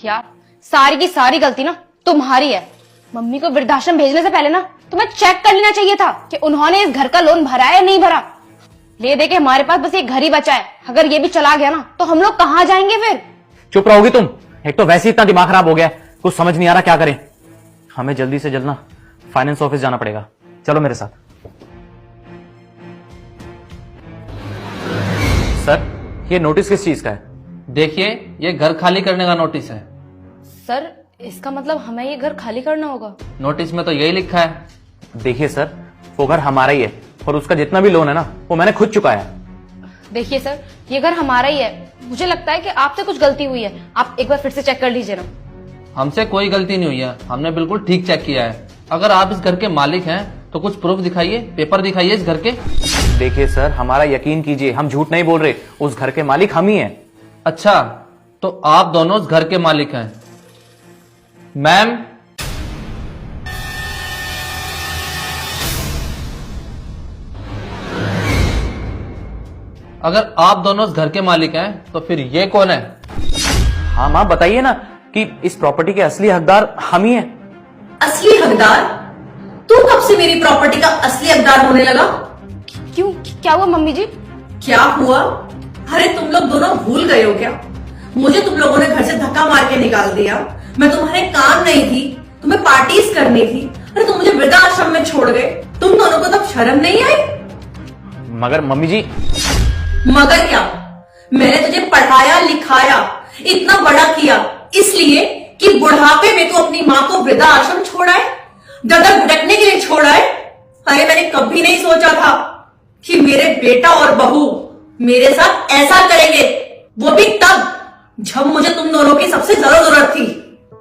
यार सारी की सारी गलती ना तुम्हारी है। मम्मी को वृद्धाश्रम भेजने से पहले ना तुम्हें चेक कर लेना चाहिए था कि उन्होंने इस घर का लोन भरा है या नहीं भरा। ले दे के हमारे पास बस ये घर ही बचा है, अगर ये भी चला गया ना तो हम लोग कहाँ जाएंगे फिर। चुप रहोगी तुम? एक तो वैसे ही इतना दिमाग खराब हो गया है, कुछ समझ नहीं आ रहा क्या करें। हमें जल्दी से जल्द ना फाइनेंस ऑफिस जाना पड़ेगा, चलो मेरे साथ। सर ये नोटिस किस चीज का है? देखिए ये घर खाली करने का नोटिस है। सर इसका मतलब हमें ये घर खाली करना होगा? नोटिस में तो यही लिखा है। देखिए सर, वो घर हमारा ही है और उसका जितना भी लोन है ना वो मैंने खुद चुकाया है। देखिए सर ये घर हमारा ही है, मुझे लगता है कि आपसे कुछ गलती हुई है, आप एक बार फिर से चेक कर लीजिए ना। हमसे कोई गलती नहीं हुई है, हमने बिल्कुल ठीक चेक किया है। अगर आप इस घर के मालिक हैं तो कुछ प्रूफ दिखाइए, पेपर दिखाइए इस घर के। देखिए सर, हमारा यकीन कीजिए, हम झूठ नहीं बोल रहे, उस घर के मालिक हम ही हैं। अच्छा तो आप दोनों उस घर के मालिक हैं। मैम अगर आप दोनों उस घर के मालिक हैं तो फिर ये कौन है? हाँ माँ बताइए ना कि इस प्रॉपर्टी के असली हकदार हम ही हैं। असली हकदार? तू कब से मेरी प्रॉपर्टी का असली हकदार होने लगा? क्यों, क्या हुआ मम्मी जी? क्या हुआ? अरे तुम लोग दोनों भूल गए हो क्या? मुझे तुम लोगों ने घर से धक्का मार के निकाल दिया, मैं तुम्हारे काम नहीं थी, तुम्हें पार्टीज करनी थी। अरे तुम मुझे वृद्धाश्रम में छोड़ गए, तुम दोनों को तब शर्म नहीं आई? मगर मम्मी जी। मगर क्या? मैंने तुझे पढ़ाया लिखाया, इतना बड़ा किया इसलिए कि बुढ़ापे में तू अपनी माँ को वृद्धाश्रम छोड़ा है, दर भटकने के लिए छोड़ा है। अरे मैंने कभी नहीं सोचा था कि मेरे बेटा और बहू मेरे साथ ऐसा करेंगे, वो भी तब जब मुझे तुम दोनों की सबसे ज्यादा जरूरत थी।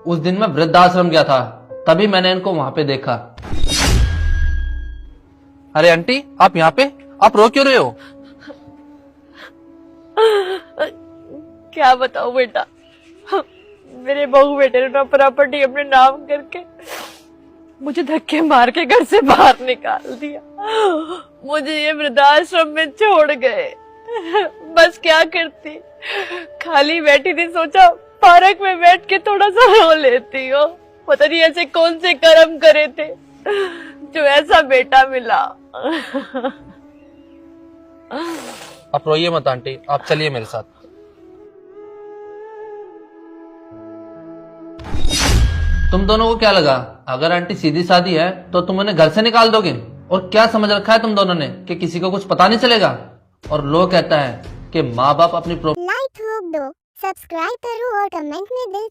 उस दिन मैं वृद्धाश्रम गया था, तभी मैंने इनको वहां पे देखा। अरे आंटी आप यहाँ पे, आप रो क्यों रहे हो? क्या बताओ बेटा, मेरे बहू बेटे ने ना प्रॉपर्टी अपने नाम करके मुझे धक्के मार के घर से बाहर निकाल दिया, मुझे ये वृद्धाश्रम में छोड़ गए। बस क्या करती, खाली बैठी थी, सोचा पार्क में बैठ के थोड़ा सा रो लेती हो। पता नहीं ऐसे कौन से कर्म करे थे जो ऐसा बेटा मिला। आप रोइए मत आंटी, आप चलिए मेरे साथ। तुम दोनों को क्या लगा, अगर आंटी सीधी सादी है तो तुम उन्हें घर से निकाल दोगे? और क्या समझ रखा है तुम दोनों ने कि किसी को कुछ पता नहीं चलेगा? और लोग कहता है कि माँ बाप अपनी लाइक ठोक दो, सब्सक्राइब करो और कमेंट में दिल